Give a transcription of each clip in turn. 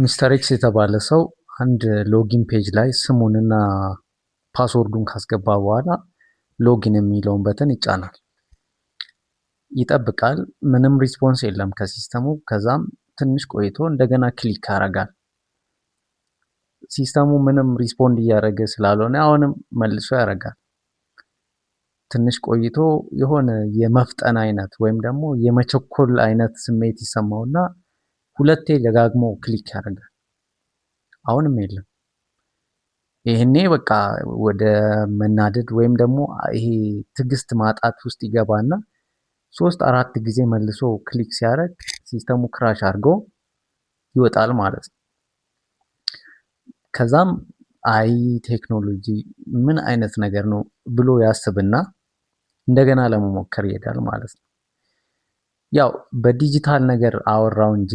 ሚስተር ኤክስ የተባለ ሰው አንድ ሎጊን ፔጅ ላይ ስሙንና ፓስወርዱን ካስገባ በኋላ ሎጊን የሚለውን በተን ይጫናል። ይጠብቃል። ምንም ሪስፖንስ የለም ከሲስተሙ። ከዛም ትንሽ ቆይቶ እንደገና ክሊክ ያደርጋል። ሲስተሙ ምንም ሪስፖንድ እያደረገ ስላልሆነ አሁንም መልሶ ያደርጋል። ትንሽ ቆይቶ የሆነ የመፍጠን አይነት ወይም ደግሞ የመቸኮል አይነት ስሜት ይሰማውና ሁለቴ ደጋግሞ ክሊክ ያደርጋል። አሁንም የለም። ይሄኔ በቃ ወደ መናደድ ወይም ደግሞ ይሄ ትዕግስት ማጣት ውስጥ ይገባና 3-4 ጊዜ መልሶ ክሊክ ሲያደርግ ሲስተሙ ክራሽ አድርጎ ይወጣል ማለት ነው። ከዛም አይ ቴክኖሎጂ ምን አይነት ነገር ነው ብሎ ያስብና እንደገና ለመሞከር ይሄዳል ማለት ነው። ያው በዲጂታል ነገር አወራው እንጂ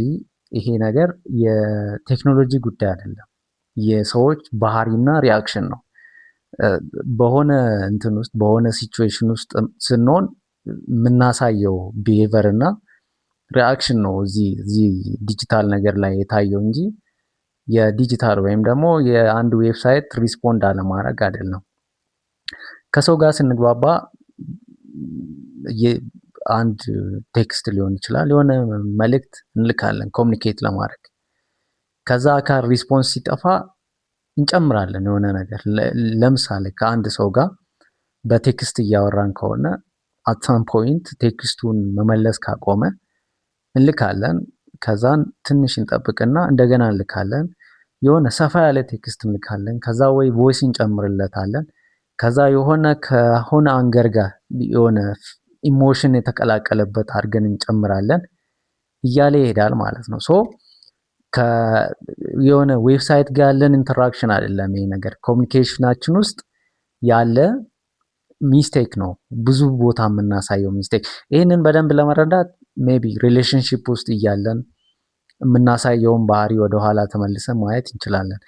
ይሄ ነገር የቴክኖሎጂ ጉዳይ አይደለም። የሰዎች ባህሪና ሪአክሽን ነው። በሆነ እንትን ውስጥ በሆነ ሲቹዌሽን ውስጥ ስንሆን የምናሳየው ቢሄቨር እና ሪአክሽን ነው እዚህ ዲጂታል ነገር ላይ የታየው እንጂ የዲጂታል ወይም ደግሞ የአንድ ዌብሳይት ሪስፖንድ አለማድረግ አይደለም። ከሰው ጋር ስንግባባ አንድ ቴክስት ሊሆን ይችላል፣ የሆነ መልእክት እንልካለን ኮሚኒኬት ለማድረግ። ከዛ አካል ሪስፖንስ ሲጠፋ እንጨምራለን የሆነ ነገር። ለምሳሌ ከአንድ ሰው ጋር በቴክስት እያወራን ከሆነ አት ሳም ፖይንት ቴክስቱን መመለስ ካቆመ እንልካለን። ከዛን ትንሽ እንጠብቅና እንደገና እንልካለን። የሆነ ሰፋ ያለ ቴክስት እንልካለን። ከዛ ወይ ቮይስ እንጨምርለታለን። ከዛ የሆነ ከሆነ አንገር ጋር የሆነ ኢሞሽን የተቀላቀለበት አድርገን እንጨምራለን እያለ ይሄዳል ማለት ነው። ሶ የሆነ ዌብሳይት ጋር ያለን ኢንተራክሽን አይደለም ይሄ ነገር፣ ኮሚኒኬሽናችን ውስጥ ያለ ሚስቴክ ነው። ብዙ ቦታ የምናሳየው ሚስቴክ። ይህንን በደንብ ለመረዳት ሜቢ ሪሌሽንሺፕ ውስጥ እያለን የምናሳየውን ባህሪ ወደኋላ ተመልሰን ማየት እንችላለን።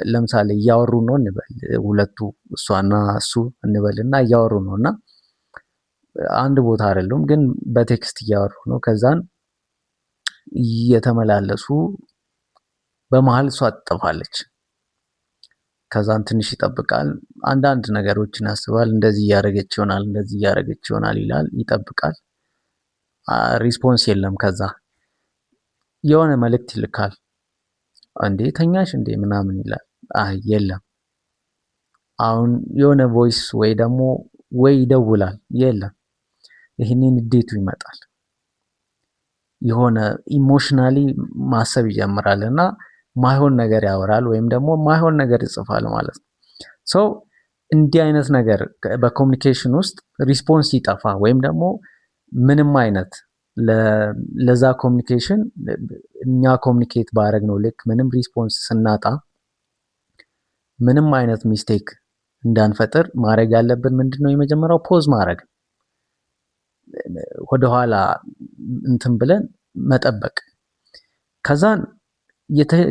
ለምሳሌ እያወሩ ነው እንበል፣ ሁለቱ እሷና እሱ እንበልና እያወሩ ነው እና አንድ ቦታ አይደሉም ግን በቴክስት እያወሩ ነው። ከዛን እየተመላለሱ በመሃል እሷ ትጠፋለች። ከዛን ትንሽ ይጠብቃል፣ አንዳንድ ነገሮችን ያስባል። እንደዚህ እያደረገች ይሆናል፣ እንደዚህ እያደረገች ይሆናል ይላል፣ ይጠብቃል። ሪስፖንስ የለም። ከዛ የሆነ መልእክት ይልካል፣ እንዴ ተኛሽ እንዴ ምናምን ይላል። የለም። አሁን የሆነ ቮይስ ወይ ደግሞ ወይ ይደውላል፣ የለም። ይህንን ንዴቱ ይመጣል። የሆነ ኢሞሽናሊ ማሰብ ይጀምራል እና ማይሆን ነገር ያወራል ወይም ደግሞ ማይሆን ነገር ይጽፋል ማለት ነው። ሰው እንዲህ አይነት ነገር በኮሚኒኬሽን ውስጥ ሪስፖንስ ሲጠፋ ወይም ደግሞ ምንም አይነት ለዛ ኮሚኒኬሽን እኛ ኮሚኒኬት ባደረግነው ልክ ምንም ሪስፖንስ ስናጣ ምንም አይነት ሚስቴክ እንዳንፈጥር ማድረግ ያለብን ምንድነው? የመጀመሪያው ፖዝ ማድረግ፣ ወደኋላ እንትን ብለን መጠበቅ። ከዛን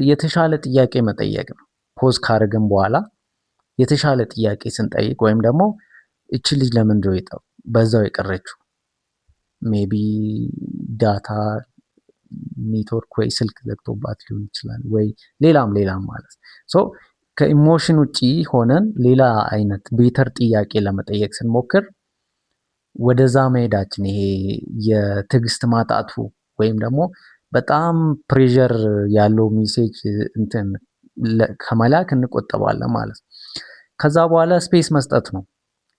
የተሻለ ጥያቄ መጠየቅ ነው። ፖዝ ካደረግን በኋላ የተሻለ ጥያቄ ስንጠይቅ ወይም ደግሞ እቺ ልጅ ለምንድነው በዛው የቀረችው? ሜቢ ዳታ ኔትወርክ ወይ ስልክ ዘግቶባት ሊሆን ይችላል፣ ወይ ሌላም ማለት ነው። ከኢሞሽን ውጪ ሆነን ሌላ አይነት ቤተር ጥያቄ ለመጠየቅ ስንሞክር ወደዛ መሄዳችን ይሄ የትዕግስት ማጣቱ ወይም ደግሞ በጣም ፕሬዠር ያለው ሜሴጅ እንትን ከመላክ እንቆጠባለን ማለት ነው። ከዛ በኋላ ስፔስ መስጠት ነው።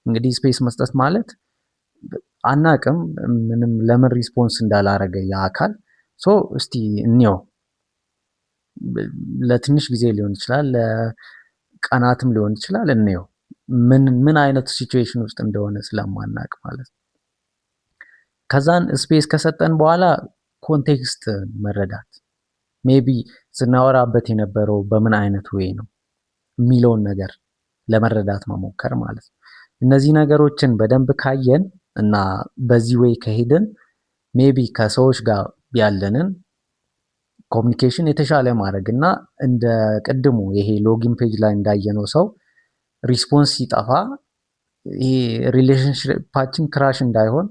እንግዲህ ስፔስ መስጠት ማለት አናቅም ምንም ለምን ሪስፖንስ እንዳላረገ ያ አካል። እስቲ እንየው፣ ለትንሽ ጊዜ ሊሆን ይችላል፣ ለቀናትም ሊሆን ይችላል። እንየው ምን አይነት ሲቹዌሽን ውስጥ እንደሆነ ስለማናቅ ማለት ነው። ከዛን ስፔስ ከሰጠን በኋላ ኮንቴክስት መረዳት፣ ሜቢ ስናወራበት የነበረው በምን አይነት ወይ ነው የሚለውን ነገር ለመረዳት መሞከር ማለት ነው። እነዚህ ነገሮችን በደንብ ካየን እና በዚህ ወይ ከሄድን ሜቢ ከሰዎች ጋር ያለንን ኮሚኒኬሽን የተሻለ ማድረግ እና እንደ ቅድሙ ይሄ ሎጊን ፔጅ ላይ እንዳየነው ሰው ሪስፖንስ ሲጠፋ ይሄ ሪሌሽንሺፓችን ክራሽ እንዳይሆን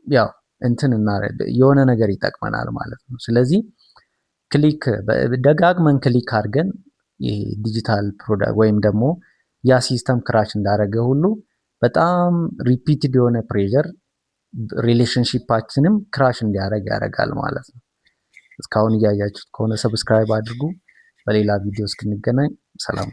ያው እንትን እና የሆነ ነገር ይጠቅመናል ማለት ነው። ስለዚህ ክሊክ ደጋግመን ክሊክ አድርገን ዲጂታል ፕሮዳክት ወይም ደግሞ ያ ሲስተም ክራሽ እንዳደረገ ሁሉ በጣም ሪፒትድ የሆነ ፕሬዠር ሪሌሽንሺፓችንም ክራሽ እንዲያደርግ ያደርጋል ማለት ነው። እስካሁን እያያችሁት ከሆነ ሰብስክራይብ አድርጉ። በሌላ ቪዲዮ እስክንገናኝ ሰላም።